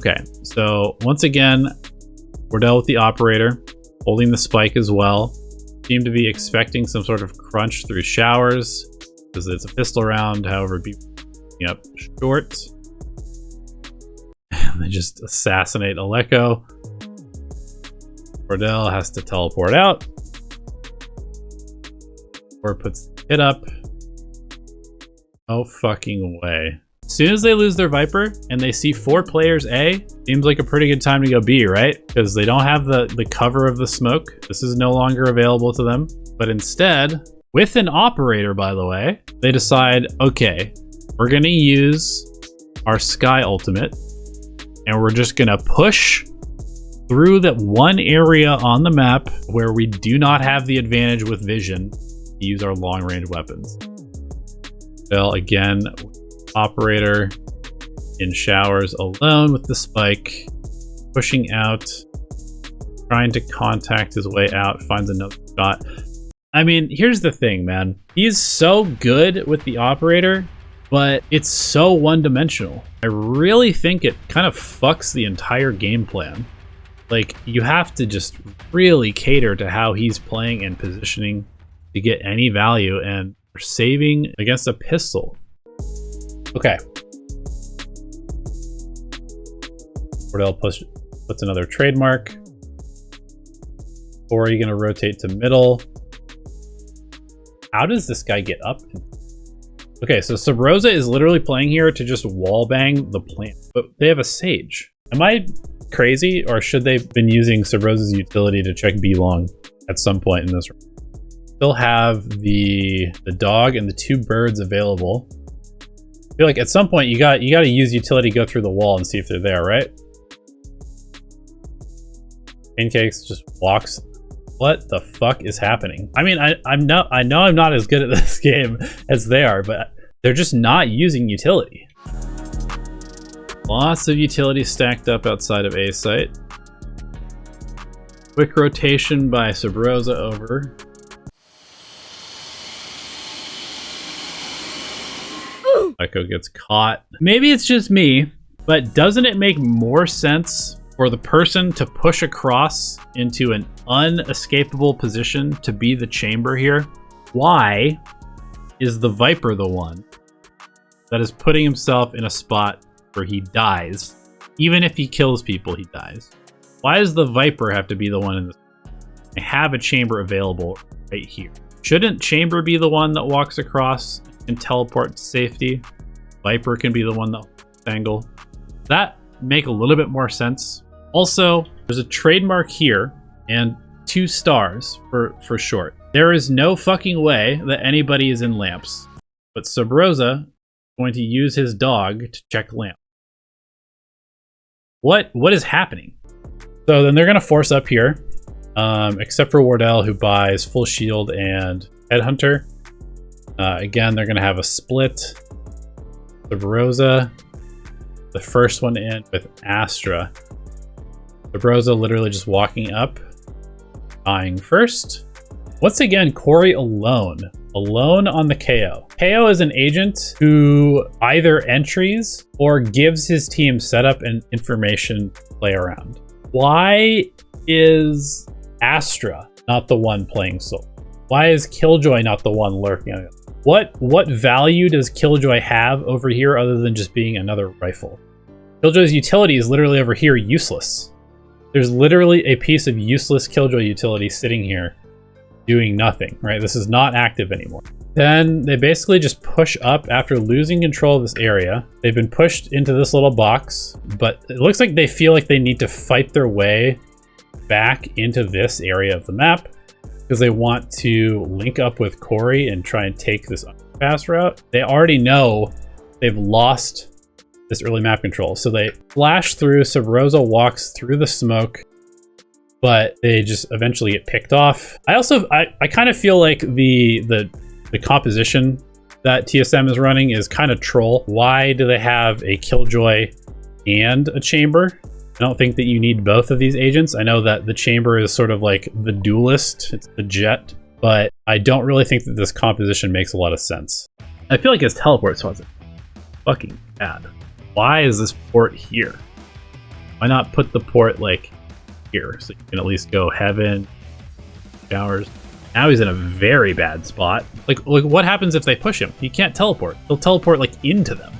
Okay, so once again, Wardell with the operator, holding the spike as well. Seem to be expecting some sort of crunch through showers, because it's a pistol round, however, be up short. And they just assassinate Aleko. Wardell has to teleport out. Or puts the hit up. No fucking way. As soon as they lose their Viper and they see 4 players A, seems like a pretty good time to go B, right? Because they don't have the cover of the smoke. This is no longer available to them. But instead, with an operator, by the way, they decide, okay, we're going to use our Sky ultimate and we're just going to push through that one area on the map where we do not have the advantage with vision to use our long range weapons. Well, again, operator in showers alone with the spike, pushing out, trying to contact his way out, finds another shot. I mean, here's the thing, man. He's so good with the operator, but it's so one-dimensional. I really think it kind of fucks the entire game plan. Like, you have to just really cater to how he's playing and positioning to get any value, and saving against a pistol. Okay. Wardell puts another trademark. Or are you going to rotate to middle? How does this guy get up? Okay, so Subrosa is literally playing here to just wallbang the plant. But they have a Sage. Am I crazy, or should they have been using Subrosa's utility to check B long at some point in this round? Still have the dog and the 2 birds available. I feel like at some point you got to use utility, go through the wall and see if they're there, right? Pancakes just walks. What the fuck is happening? I mean, I know I'm not as good at this game as they are, but they're just not using utility. Lots of utility stacked up outside of A site. Quick rotation by Subrosa over. Echo gets caught. Maybe it's just me, but doesn't it make more sense for the person to push across into an unescapable position to be the chamber here? Why is the Viper the one that is putting himself in a spot where he dies? Even if he kills people, he dies. Why does the Viper have to be the one in this? I have a chamber available right here. Shouldn't chamber be the one that walks across and teleport to safety? Viper can be the one that angle. That make a little bit more sense. Also, there's a trademark here and 2 stars for short. There is no fucking way that anybody is in lamps, but Subrosa is going to use his dog to check lamp. What is happening? So then they're gonna force up here, except for Wardell, who buys full shield and headhunter. Again, they're gonna have a split. Subrosa, the first one in with Astra. Subrosa literally just walking up, dying first. Once again, Corey alone on the KO. KO is an agent who either entries or gives his team setup and information to play around. Why is Astra not the one playing solo? Why is Killjoy not the one lurking on it? What value does Killjoy have over here other than just being another rifle? Killjoy's utility is literally over here useless. There's literally a piece of useless Killjoy utility sitting here doing nothing, right? This is not active anymore. Then they basically just push up after losing control of this area. They've been pushed into this little box, but it looks like they feel like they need to fight their way back into this area of the map because they want to link up with Corey and try and take this underpass route. They already know they've lost this early map control, so they flash through. Subrosa walks through the smoke, but they just eventually get picked off. I kind of feel like the composition that TSM is running is kind of troll. Why do they have a Killjoy and a chamber? I don't think that you need both of these agents. I know that the chamber is sort of like the duelist, it's the jet, but I don't really think that this composition makes a lot of sense. I feel like his teleport spots are fucking bad. Why is this port here? Why not put the port like here so you can at least go heaven, showers. Now he's in a very bad spot. Like what happens if they push him? He can't teleport. He'll teleport like into them.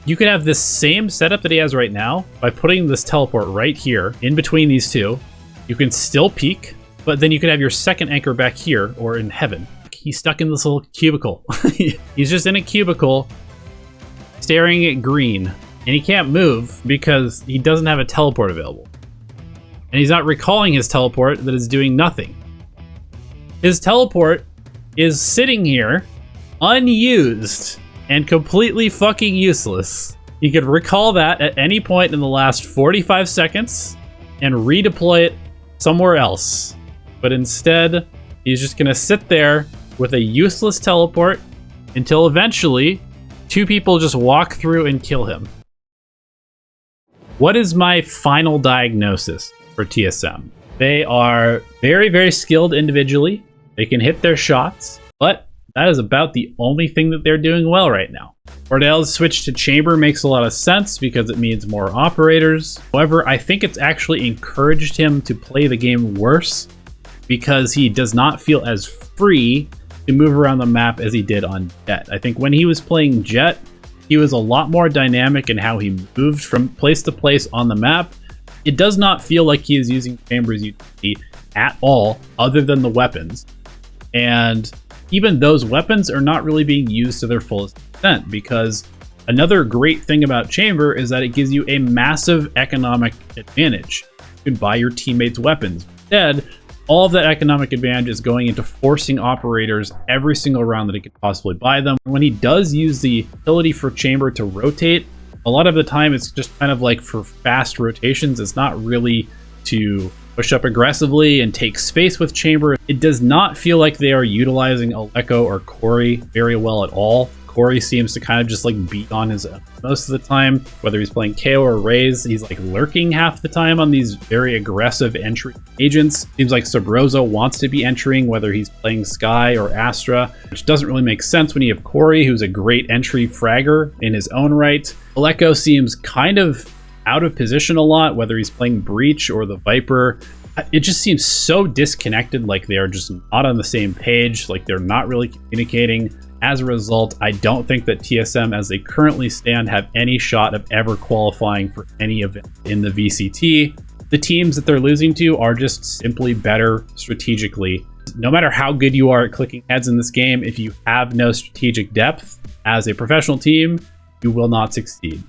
You could have this same setup that he has right now by putting this teleport right here in between these two. You can still peek, but then you could have your second anchor back here or in heaven. He's stuck in this little cubicle. He's just in a cubicle staring at green, and he can't move because he doesn't have a teleport available. And he's not recalling his teleport that is doing nothing. His teleport is sitting here unused and completely fucking useless. He could recall that at any point in the last 45 seconds and redeploy it somewhere else. But instead, he's just gonna sit there with a useless teleport until eventually 2 people just walk through and kill him. What is my final diagnosis for TSM? They are very, very skilled individually. They can hit their shots, but that is about the only thing that they're doing well right now. Ordell's switch to Chamber makes a lot of sense because it means more operators. However, I think it's actually encouraged him to play the game worse because he does not feel as free to move around the map as he did on Jet. I think when he was playing Jet, he was a lot more dynamic in how he moved from place to place on the map. It does not feel like he is using Chamber's utility at all, other than the weapons. And even those weapons are not really being used to their fullest extent, because another great thing about Chamber is that it gives you a massive economic advantage. You can buy your teammates weapons. Instead, all of that economic advantage is going into forcing operators every single round that he could possibly buy them. When he does use the ability for Chamber to rotate, a lot of the time it's just kind of like for fast rotations. It's not really to push up aggressively and take space with Chamber. It does not feel like they are utilizing Aleko or Corey very well at all. Corey seems to kind of just like beat on his own most of the time. Whether he's playing KO or Raze, he's like lurking half the time on these very aggressive entry agents. Seems like Sabroso wants to be entering, whether he's playing Sky or Astra, which doesn't really make sense when you have Corey, who's a great entry fragger in his own right. Aleko seems kind of out of position a lot, whether he's playing Breach or the Viper. It just seems so disconnected, like they are just not on the same page, like they're not really communicating. As a result, I don't think that TSM, as they currently stand, have any shot of ever qualifying for any event in the VCT. The teams that they're losing to are just simply better strategically. No matter how good you are at clicking heads in this game, if you have no strategic depth as a professional team, you will not succeed.